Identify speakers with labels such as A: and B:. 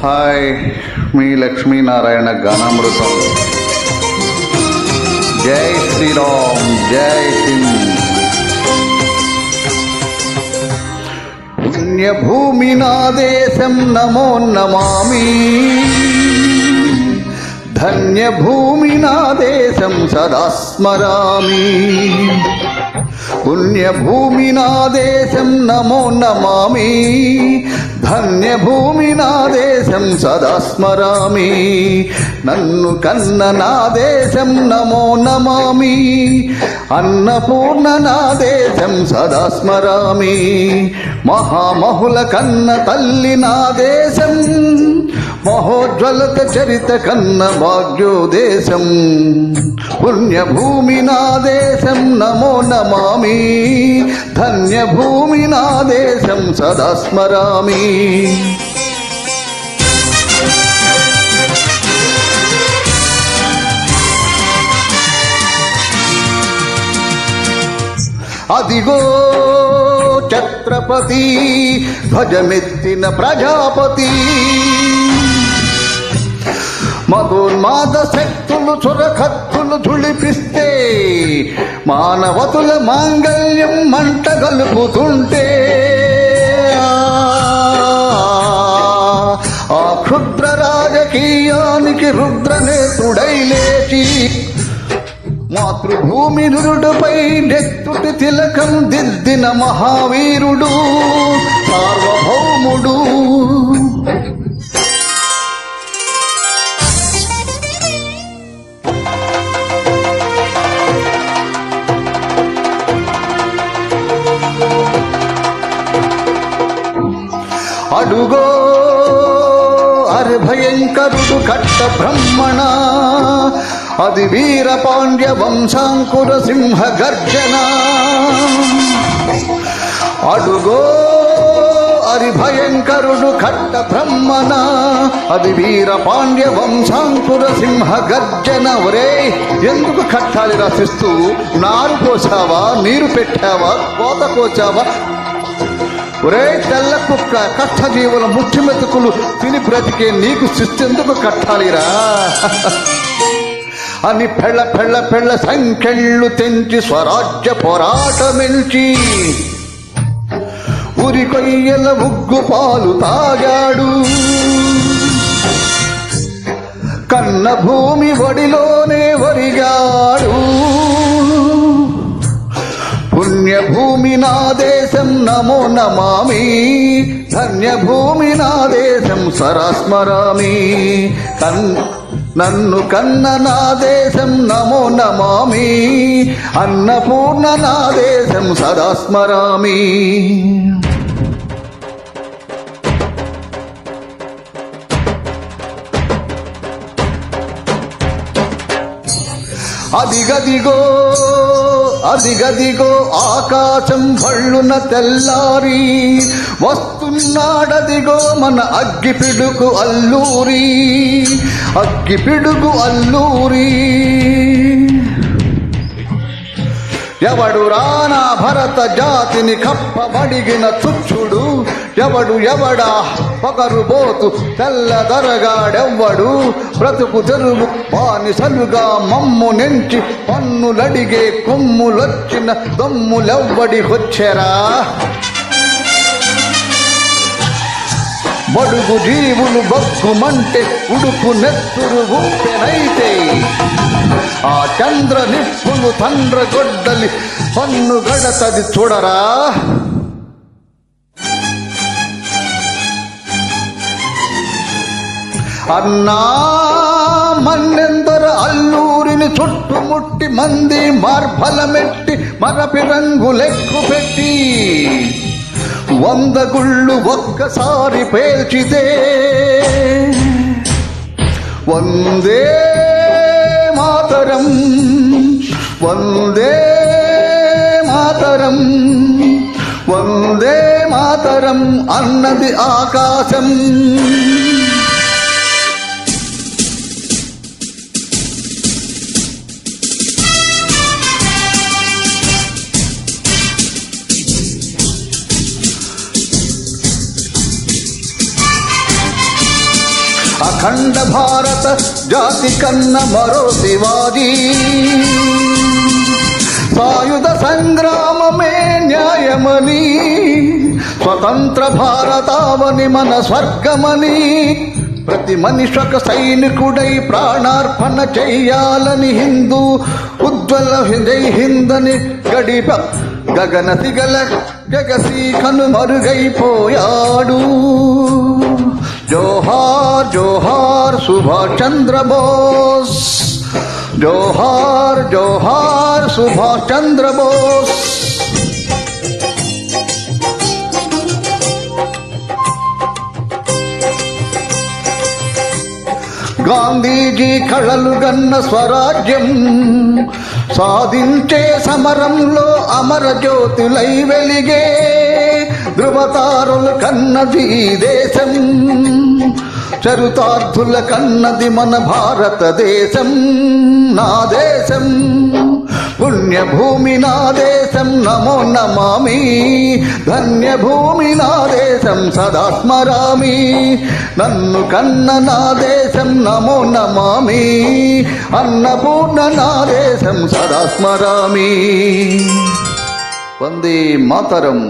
A: Hi, మీ లక్ష్మీనారాయణ గానామృతం. జై శ్రీరామ్, జై హింద్. పుణ్యభూమి నా దేశం నమో నమామి, ధన్యభూమి నా దేశం సదా స్మరామి. పుణ్యభూమి నా దేశం నమో నమామి, ధన్యభూమి నా దేశం సదా స్మరామి. నన్ను కన్న నా దేశం నమో నమామి, అన్నపూర్ణ నా దేశం సదా స్మరామి. మహామహుల కన్న తల్లి నా దేశం, మహోజ్వలత చరిత కన్న భాగ్యోదేశం. పుణ్యభూమి నా దేశం నమో నమామి, ధన్యభూమి నా దేశం సదా స్మరామి. అదిగో ఛత్రపతి, ధ్వజమెత్తిన ప్రజాపతి. మధోన్మాద శక్తులు చురకత్తులు ఝుళిపిస్తే, మానవతుల మాంగళ్యం మంట గలుపుతుంటే, ఆ క్షుద్ర రాజకీయానికి రుద్రనేత్రుడై లేచి, మాతృభూమి నురుడుపై నెత్తుటి తిలకం దిద్దిన మహావీరుడు సార్వభౌముడు. అడుగో అర్భయంకరుడు కట్ట బ్రహ్మణ, అది వీర పాండ్య వంశాంకుర సింహ గర్జన. అడుగో అరిభయంకరుడు కట్ట బ్రహ్మణ, అది వీర పాండ్య వంశాంకుర సింహ గర్జన. ఒరే, ఎందుకు కట్టాలి రసిస్తూ? నారు పోసావా, నీరు పెట్టావా, కోత కోచావా? ఒరే తెల్ల కుక్క, కష్టజీవుల ముట్టి మెతుకులు తిని బ్రతికే నీకు శిస్తెందుకు కట్టాలిరా అని పెళ్ళ పెళ్ళ పెళ్ళ సంఖ్యళ్ళు తెంచి స్వరాజ్య పోరాటమిల్చి, ఉరి కొయ్యల ఉగ్గు పాలు తాగాడు. కన్న భూమి ఒడిలోనే ఒరిగాడు. పుణ్యభూమి నా దేశం నమో నమామి, ధన్యభూమి నా దేశం సదా స్మరామి. నన్ను కన్న నా దేశం నమో నమామి, అన్నపూర్ణ నా దేశం సదా స్మరామి. అదిగదిగో అదిగదిగో ఆకాశం భళ్ళున తెల్లారి, వస్తున్నాడదిగో మన అగ్గిపిడుగు అల్లూరి, అగ్గిపిడుగు అల్లూరి. ఎవడు రానా భరత జాతిని కప్పబడిగిన చుచ్చుడు, ఎవడు ఎవడా పగరుబోతు తెల్లదరగాడెవ్వడు. బ్రతుకు తెరువు బానిసలుగా మమ్ము నెంచి పన్నులడిగే కొమ్ములొచ్చిన దొమ్ములెవ్వడికొచ్చెరా. బడుగు జీవులు బొగ్గుమంటే ఉడుకు నెత్తురు ఊపెనైతే, ఆ చంద్ర నిప్పులు తండ్ర గొడ్డలి పన్ను గడతది చూడరా. అన్నా మన్నెందర అల్లూరిని చుట్టుముట్టి మంది మార్బలమెట్టి మరపి రంగులెక్కు పెట్టి, 100 గుళ్ళు ఒక్కసారి పేల్చితే, వందే మాతరం వందే మాతరం వందే మాతరం అన్నది ఆకాశం. అఖండ భారత జాతి కన్న మరో శివాజీ. సాయుధ సంగ్రామమే న్యాయమని, స్వతంత్ర భారతావని మన స్వర్గమని, ప్రతి మనిషొక సైనికుడై ప్రాణార్పణ చెయ్యాలని హిందూ ఉజ్వల జై హిందని గడిప గగన సిగల జగసీఖను మరుగైపోయాడు. జోహార్ జోహార్ సుభాష్ చంద్ర బోస్, జోహార్ జోహార్ సుభాష్ చంద్ర బోస్. గాంధీజీ కళలు గన్న స్వరాజ్యం సాధించే సమరంలో అమర జ్యోతులై వెలిగే ధృవతారులు కన్నది దేశం, చరుతార్థుల కన్నది మన భారతదేశం. నా దేశం పుణ్యభూమి నా దేశం నమో నమామి, ధన్యభూమి నా దేశం సదా స్మరామి. నన్ను కన్న నా దేశం నమో నమామి, అన్నపూర్ణ నా దేశం సదా స్మరామి. వందే మాతరం.